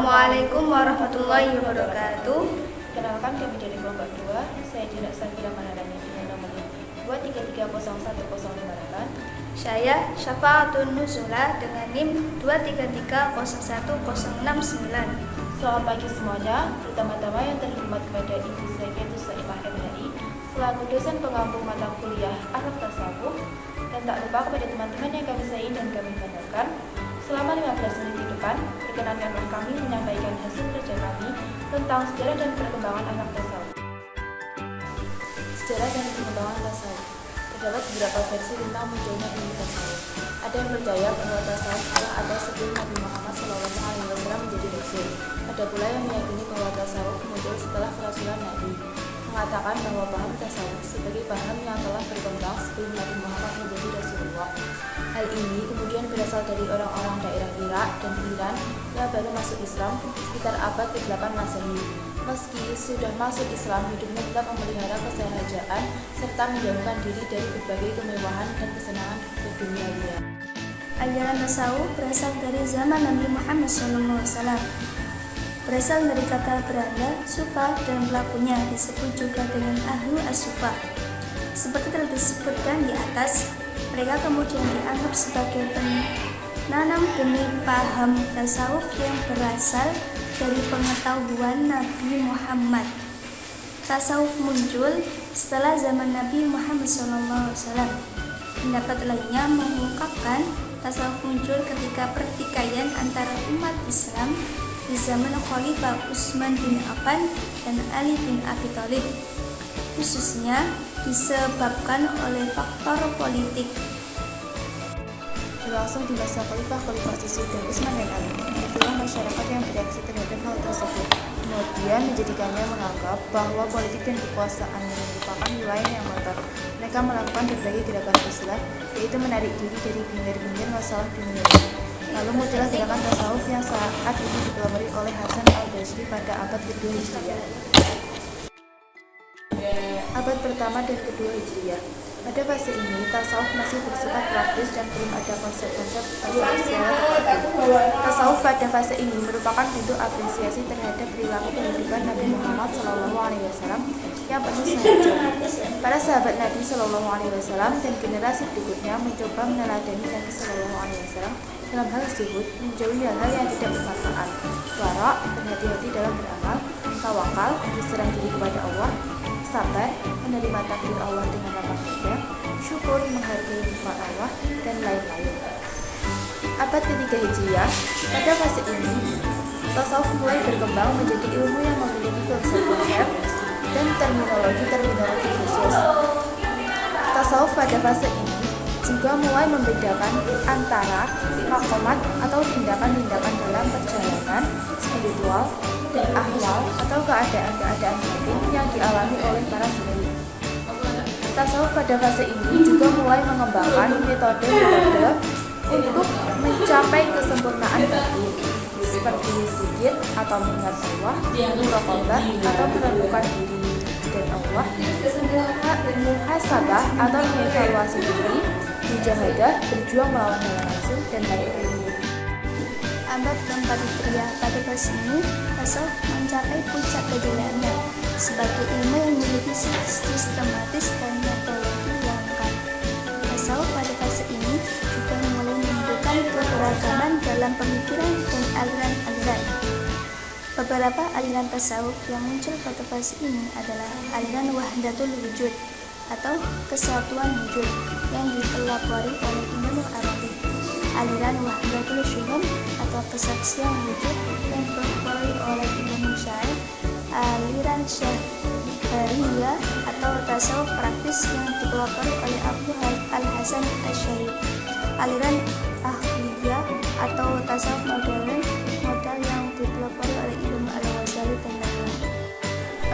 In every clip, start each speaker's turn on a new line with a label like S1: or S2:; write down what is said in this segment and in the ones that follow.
S1: Assalamualaikum warahmatullahi wabarakatuh.
S2: Perkenalkan, kami dari kelompok 2. Saya Dina Safira Maharani dengan nomor 2330108.
S1: Saya Syafa'atun Nuzula dengan NIM 233010669.
S2: Selamat pagi semuanya. Pertama-tama yang terhormat kepada Ibu saya Ketu Saimah MNI selaku dosen pengampu mata kuliah Akhlak Tasawuf, dan tak lupa kepada teman-teman yang kami sayangi dan kami banggakan. Selama 15 menit di depan, perkenankanlah kami menyampaikan hasil kerja kami tentang sejarah dan perkembangan akhlak tasawuf. Sejarah dan perkembangan tasawuf. Terdapat beberapa versi tentang munculnya ilmu tasawuf. Ada yang percaya bahwa tasawuf telah ada sebelum Nabi Muhammad SAW menjadi rasul. Ada pula yang meyakini bahwa tasawuf muncul setelah kerasulan Nabi, mengatakan bahwa paham tasawuf sebagai paham yang telah berkembang sebelum Nabi Muhammad menjadi Rasulullah. Hal ini kemudian berasal dari orang-orang daerah Irak dan Iran yang baru masuk Islam sekitar abad ke-8 Masehi. Meski sudah masuk Islam, hidupnya tetap memelihara kesehajaan serta menjauhkan diri dari berbagai kemewahan dan kesenangan keduniawian.
S1: Ajaran tasawuf berasal dari zaman Nabi Muhammad SAW. Berasal dari kata Belanda, sufa, dan pelakunya disebut juga dengan ahlu as-sufa. Seperti telah disebutkan di atas, mereka kemudian dianggap sebagai penanam benih paham tasawuf yang berasal dari pengetahuan Nabi Muhammad. Tasawuf muncul setelah zaman Nabi Muhammad SAW. Pendapat lainnya mengungkapkan tasawuf muncul ketika pertikaian antara umat Islam di zaman Khalifah Utsman bin Affan dan Ali bin Abi Thalib, khususnya disebabkan oleh faktor politik.
S2: Berlangsung di masa Khalifah Sisi dan Utsman dan Ali, itulah masyarakat yang bereaksi terhadap hal tersebut, kemudian menjadikannya menganggap bahwa politik dan kekuasaan merupakan wilayah yang kotor. Mereka melakukan berbagai gerakan islah, yaitu menarik diri dari bingar-bingar masalah dunia. Lalu muncullah gerakan tasawuf yang saat itu dipelopori oleh Hasan al-Basri pada abad kedua Hijriah. Abad pertama dan kedua Hijriah. Pada fase ini, tasawuf masih bersifat praktis dan belum ada konsep-konsep tasawuf secara terpadu. Tasawuf pada fase ini merupakan bentuk apresiasi terhadap perilaku kehidupan Nabi Muhammad SAW yang penuh sahaja. Para sahabat Nabi SAW dan generasi berikutnya mencoba meneladani Nabi SAW dalam hal tersebut, menjauhi hal-hal yang tidak bermanfaat, wara, berhati-hati dalam beramal, tawakal, berserah diri kepada Allah, sabar, menerima takdir Allah dengan lapang dada, syukur, menghargai nikmat Allah, dan lain-lain. Abad ketiga Hijriah. Pada fase ini, tasawuf mulai berkembang menjadi ilmu yang memiliki konsep-konsep dan terminologi khusus. Tasawuf pada fase ini juga mulai membedakan antara makomat atau tindakan-tindakan dalam perjalanan spiritual dan ahwal atau keadaan-keadaan batin yang dialami oleh para suri. Tasawuf pada fase ini juga mulai mengembangkan metode-metode untuk mencapai kesempurnaan batin, seperti zikir atau mengingat Allah, muraqabah atau menentukan diri dan Allah, muhasabah atau mengevaluasi diri, mujahadah, berjuang melawan hawa nafsu, dan lain-lain.
S1: Abad keempat Hijriah. Pada fase ini, tasawuf mencapai puncak kejayaan sebagai ilmu yang memiliki sistematis dan metodologi yang lengkap. Tasawuf pada fase ini juga mulai menunjukkan keberagaman dalam pemikiran dan aliran-aliran. Beberapa aliran tasawuf yang muncul pada fase ini adalah aliran Wahdatul Wujud atau kesatuan wujud yang dipelopori oleh Imam Arabi, aliran Wahdatul Syuhud atau kesaksian wujud yang dipelopori oleh Imam Syafi'i, aliran Syadzaliyah atau tasawuf praktis yang dipelopori oleh Abu Al-Hasan Asy'ari, aliran Ahliyah atau tasawuf modal yang dipelopori oleh Imam Al-Ghazali dan lain-lain.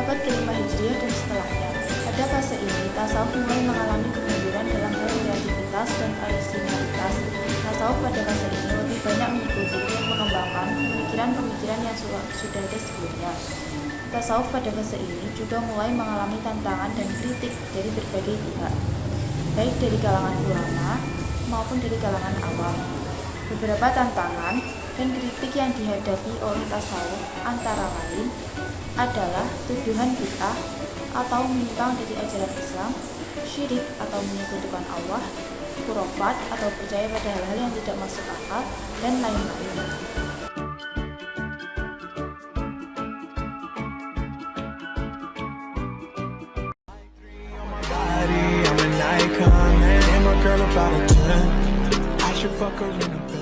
S2: Abad kelima Hijriah dan setelahnya. Pada fase ini, tasawuf mulai mengalami kemunduran dalam hal kreativitas dan orisinalitas. Tasawuf pada fase ini lebih banyak mengikuti dan mengembangkan pemikiran-pemikiran yang sudah ada sebelumnya. Tasawuf pada fase ini juga mulai mengalami tantangan dan kritik dari berbagai pihak, baik dari kalangan ulama maupun dari kalangan awam. Beberapa tantangan Dan kritik yang dihadapi oleh tasawuf antara lain adalah tuduhan bid'ah atau menyimpang dari ajaran Islam, syirik atau menyekutukan Allah, khurafat atau percaya pada hal-hal yang tidak masuk akal, dan lain-lain.
S3: I'm an icon, man. And my girl about a 10. I should fuck her in a